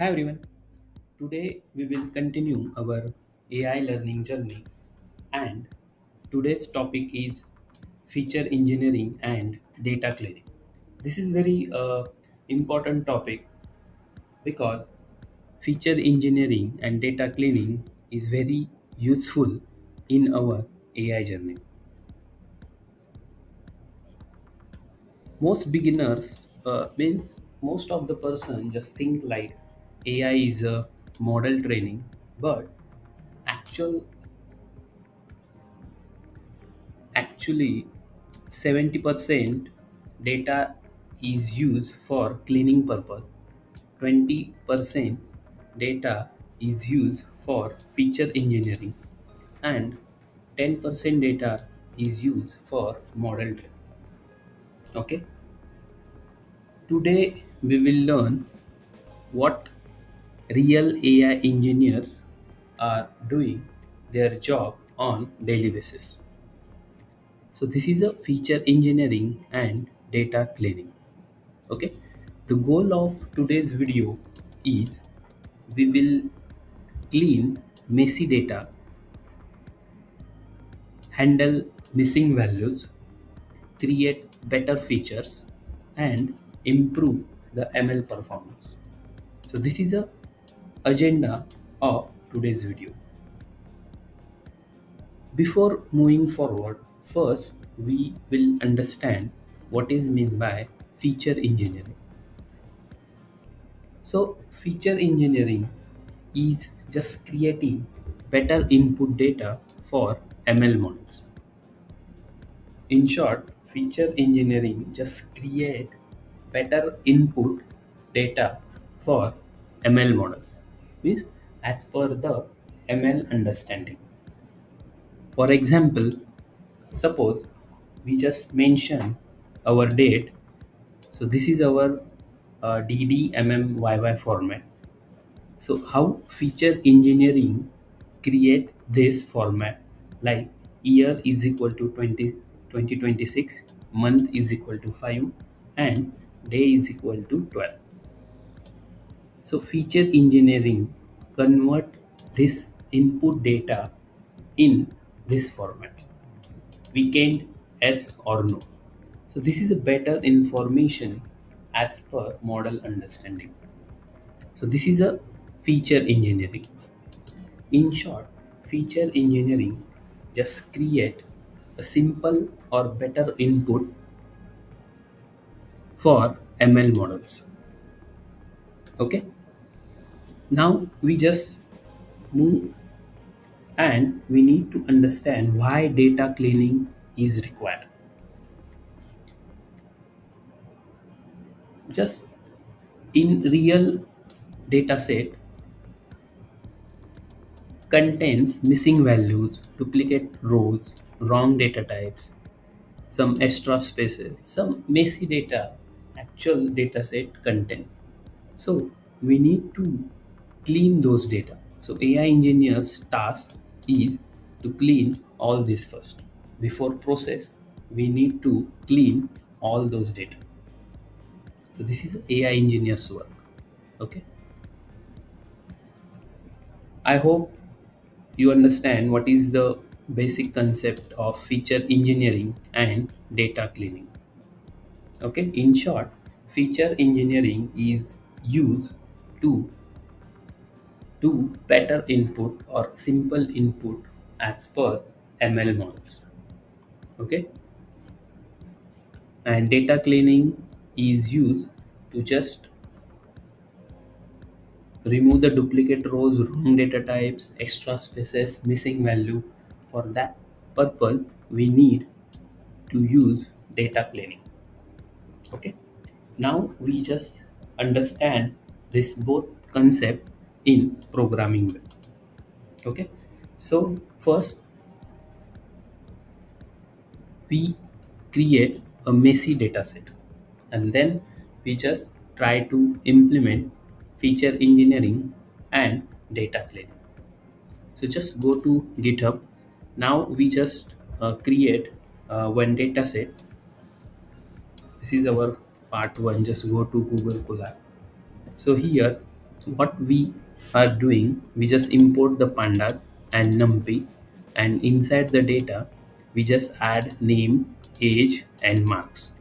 Hi everyone. Today we will continue our AI learning journey and today's topic is feature engineering and data cleaning. This is very important topic because feature engineering and data cleaning is very useful in our AI journey. Most beginners means most of the person just think like AI is a model training, but actual actually 70% data is used for cleaning purpose, 20% data is used for feature engineering, and 10% data is used for model training. Okay, today we will learn what real AI engineers are doing their job on daily basis. So this is a feature engineering and data cleaning. Okay. The goal of today's video is we will clean messy data, handle missing values, create better features, and improve the ML performance. So this is a agenda of today's video. Before moving forward, first we will understand what is meant by feature engineering. So feature engineering is just creating better input data for ML models. In short, feature engineering just create better input data for ML models. Means as per the ML understanding. For example, suppose we just mention our date. So this is our DDMMYY format. So how feature engineering create this format like year is equal to 2026, month is equal to 5, and day is equal to 12. So feature engineering convert this input data in this format, weekend, yes or no. So this is a better information as per model understanding. So this is a feature engineering. In short, feature engineering just create a simple or better input for ML models. Okay. Now we just move and we need to understand why data cleaning is required. Just in real data set contains missing values, duplicate rows, wrong data types, some extra spaces, some messy data actual data set contains. So we need to clean those data. So AI engineers task is to clean all this first. Before process, we need to clean all those data. So this is AI engineers work. Okay. I hope you understand what is the basic concept of feature engineering and data cleaning. Okay, in short, feature engineering is used to do better input or simple input as per ML models. Okay, and data cleaning is used to just remove the duplicate rows, wrong data types, extra spaces, missing value. For that purpose, we need to use data cleaning. Okay, now we just understand this both concept in programming way. Okay, so first we create a messy data set and then we just try to implement feature engineering and data cleaning. So just go to GitHub. Now we just create one data set. This is our part one. Just go to Google Colab. So here What we are doing, we just import the pandas and numpy, and inside the data we just add name, age and marks.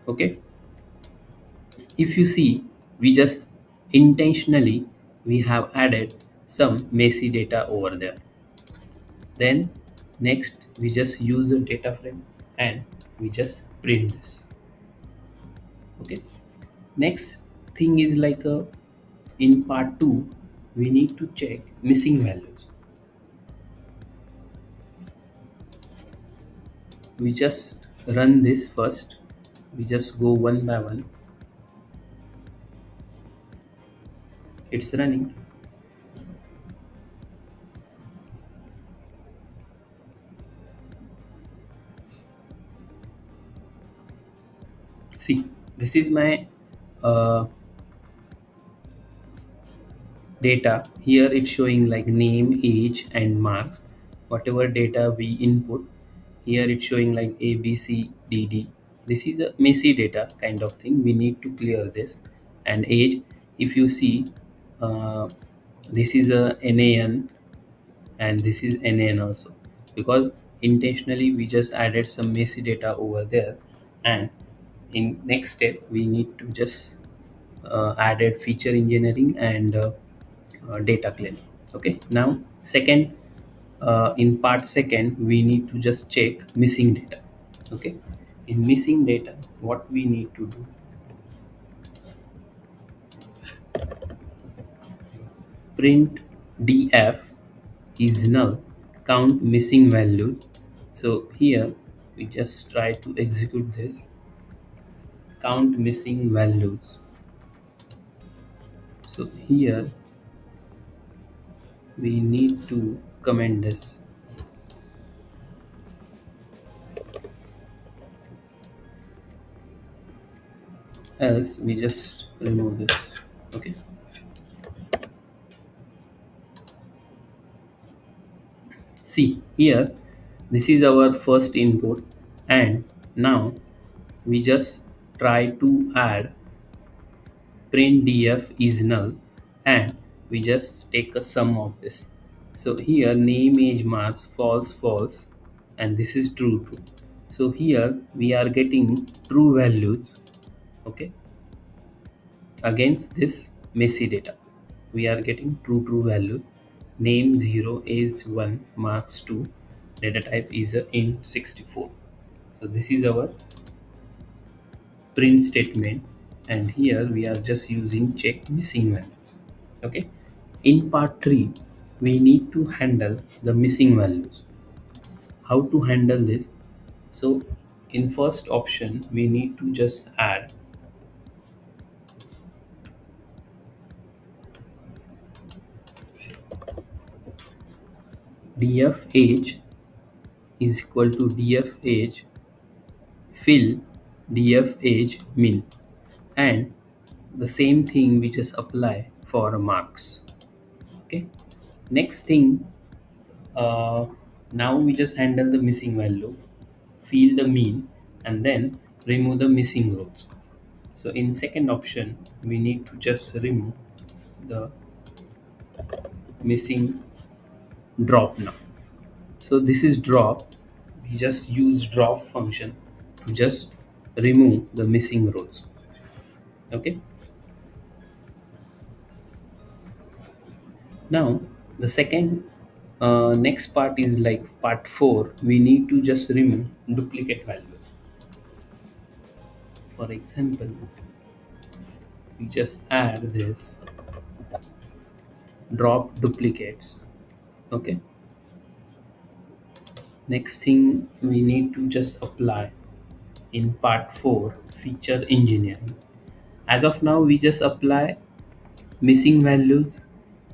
Okay, if you see, we just intentionally we have added some messy data over there. Then next we just use the data frame and we just print this. Okay, next thing is like in part 2 we need to check missing values. We just run this first. We just go one by one. It's running. See, this is my uh, data. Here it's showing like name, age and marks. Whatever data we input, here it's showing like A, B, C, D, D. This is a messy data kind of thing. We need to clear this. And age, if you see, uh, this is a NAN and this is NaN also, because intentionally we just added some messy data over there. And in next step we need to just added feature engineering and data cleaning. Okay, now second, in part second we need to just check missing data. Okay, in missing data what we need to do, print df is null, count missing value. So here we just try to execute this, count missing values. So here we need to comment this, else we just remove this. Okay, see here, this is our first input, and now we just try to add print df is null, and we just take a sum of this. So here name, age, marks, false, false, and this is true, true. So here we are getting true values. Okay, against this messy data we are getting true value. Name 0, age 1, marks 2, data type is a int 64. So this is our print statement, and here we are just using check missing values. Okay, in part 3 we need to handle the missing values. How to handle this? So in first option we need to just add df age is equal to df age fill df age min, and the same thing we just apply for marks. Okay, next thing, uh, now we just handle the missing value, fill the mean and then remove the missing rows. So in second option we need to just remove the missing drop now. So this is drop, we just use drop function to just remove the missing rows. Okay, now the second, next part is like part 4, we need to just remove duplicate values. For example, we just add this drop duplicates. Okay, next thing we need to just apply in part 4 feature engineering. As of now we just apply missing values,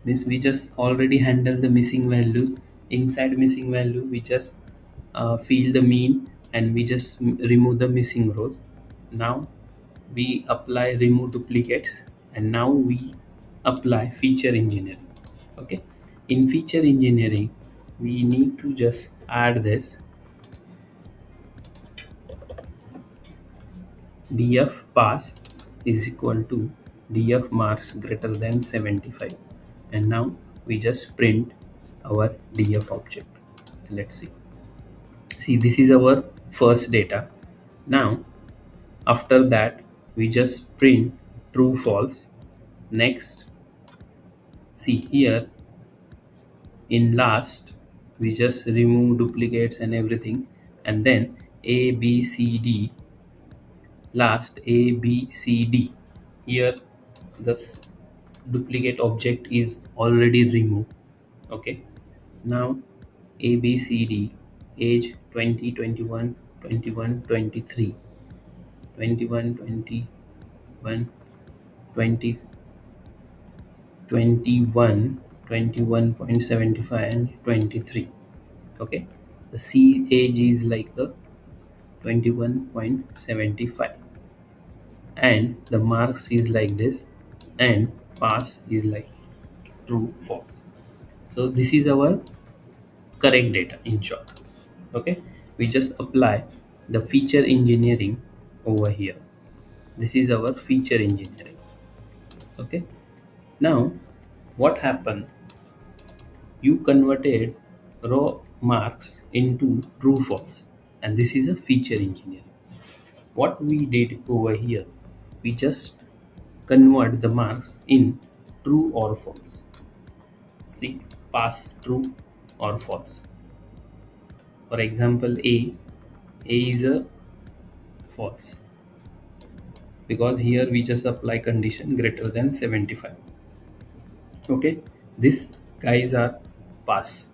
means we just already handle the missing value. Inside missing value we just fill the mean and we just remove the missing rows. Now we apply remove duplicates, and now we apply feature engineering. Okay, in feature engineering we need to just add this df pass is equal to df marks greater than 75, and now we just print our df object. Let's see, this is our first data. Now after that we just print true false. Next, see here, in last we just remove duplicates and everything, and then a b c d, last a b c d. Here the duplicate object is already removed. Okay, now a b c d, age 20, 21, 21, 23, 21, 21, 20, 21, 21.75 and 23. Okay, the c age is like a 21.75, and the marks is like this, and pass is like true false. So this is our correct data in short. Okay, we just apply the feature engineering over here. This is our feature engineering. Okay, now what happened, you converted raw marks into true false, and this is a feature engineering. What we did over here, we just convert the marks in true or false. See, pass true or false. For example, a is a false, because here we just apply condition greater than 75. Okay, these guys are pass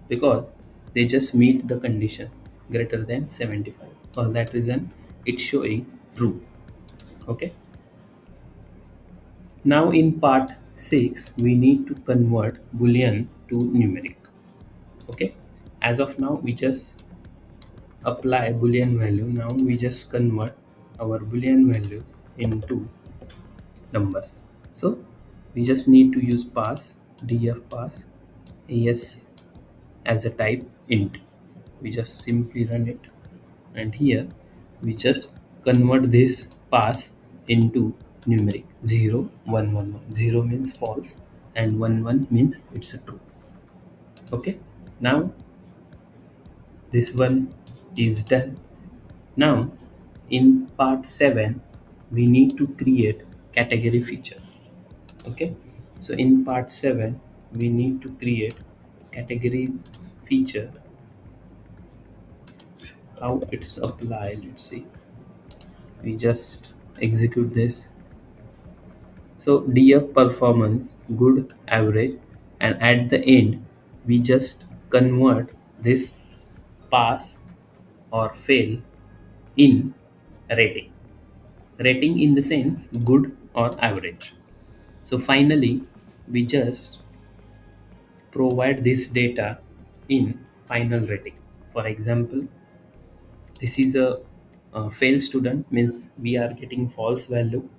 because they just meet the condition greater than 75. For that reason, it's showing true. Okay, now in part 6 we need to convert boolean to numeric. Okay, as of now we just apply boolean value. Now we just convert our boolean value into numbers. So we just need to use pass, df pass as as a type int. We just simply run it, and here we just convert this pass into numeric. 0 1 1 1. 0 means false and 1 1 means it's a true. Okay, now this one is done. Now in part 7 we need to create category feature. Okay, so in part 7 we need to create category feature. How it's applied, let's see. We just execute this. So df performance good, average, and at the end we just convert this pass or fail in rating. Rating in the sense good or average. So finally we just provide this data in final rating. For example, this is a fail student, means we are getting false value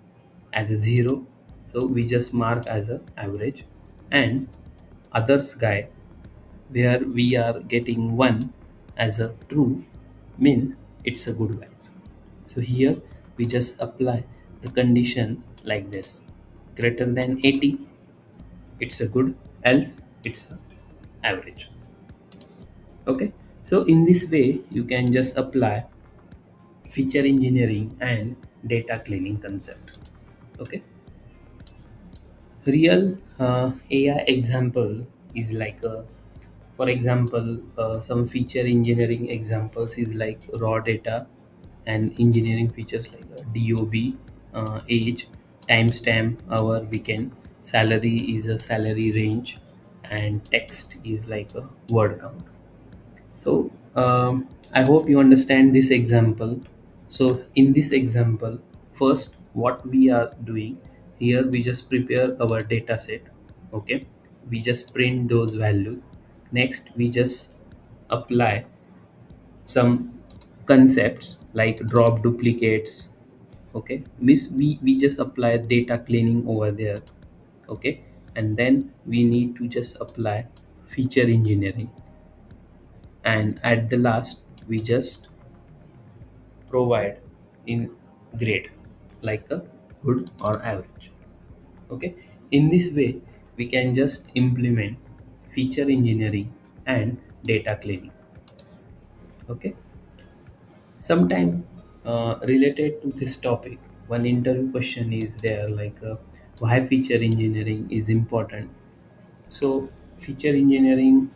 as a 0, so we just mark as a average. And others guy, where we are getting 1 as a true, means it's a good guy. So here we just apply the condition like this: greater than 80 it's a good, else it's a average. Okay, so in this way you can just apply feature engineering and data cleaning concept. Okay, real AI example is like for example, some feature engineering examples is like raw data and engineering features like dob, age, timestamp, hour, weekend, salary is a salary range, and text is like a word count. So I hope you understand this example. So in this example, first what we are doing here, we just prepare our data set. Okay, we just print those values. Next we just apply some concepts like drop duplicates. Okay, we just apply data cleaning over there. Okay, and then we need to just apply feature engineering, and at the last we just provide in grade like a good or average. Okay, in this way we can just implement feature engineering and data cleaning. Okay, sometime related to this topic, one interview question is there like why feature engineering is important. So feature engineering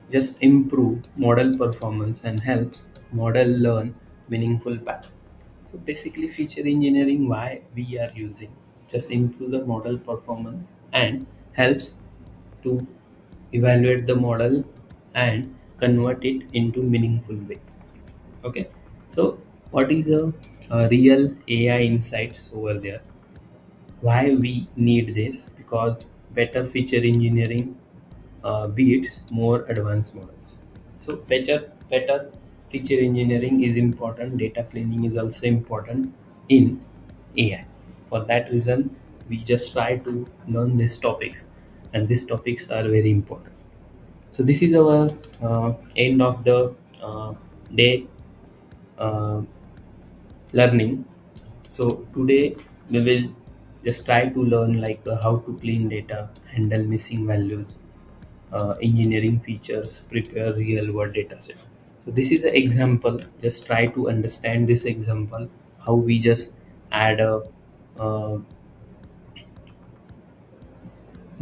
just improve model performance and helps model learn meaningful path. So basically feature engineering why we are using just improve the model performance and helps to evaluate the model and convert it into meaningful way. Okay, so what is a real AI insights over there? Why we need this? Because better feature engineering beats more advanced models. So better feature engineering is important. Data cleaning is also important in AI. For that reason, we just try to learn these topics, and these topics are very important. So this is our end of the day uh, learning. So today we will just try to learn like how to clean data, handle missing values, engineering features, prepare real world data set. So this is an example. Just try to understand this example. How we just add a uh,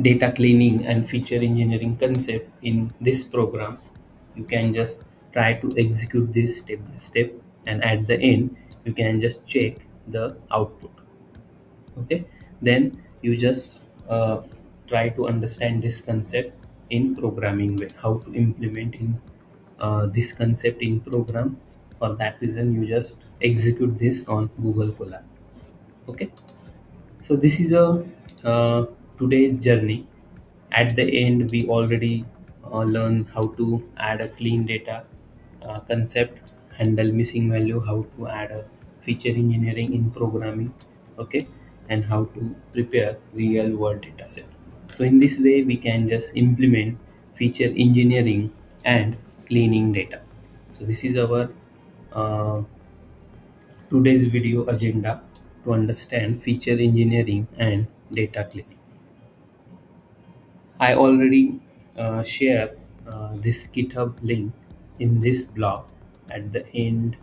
data cleaning and feature engineering concept in this program. You can just try to execute this step by step, and at the end you can just check the output. Okay, then you just try to understand this concept in programming way, how to implement in this concept in program. For that reason you just execute this on Google Colab. Okay, so this is a today's journey. At the end we already learn how to add a clean data concept, handle missing value, how to add a feature engineering in programming. Okay, and how to prepare real world data set. So in this way we can just implement feature engineering and cleaning data. So this is our uh, today's video agenda to understand feature engineering and data cleaning. I already share this GitHub link in this blog at the end.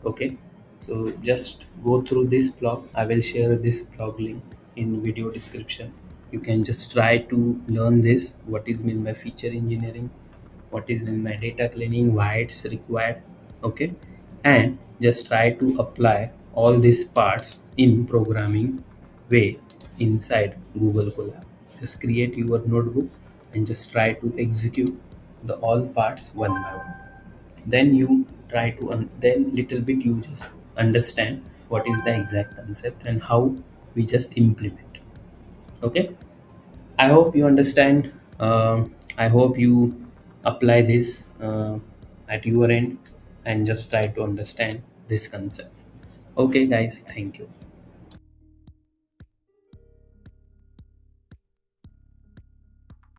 Okay, so just go through this blog. I will share this blog link in video description. You can just try to learn this, what is meant by feature engineering, what is meant by data cleaning, why it's required. Okay, and just try to apply all these parts in programming way inside Google Colab. Just create your notebook and just try to execute the all parts one by one. Then you try to then little bit you just understand what is the exact concept and how we just implement. Okay, I hope you understand. I hope you apply this at your end and just try to understand this concept. Okay guys, thank you.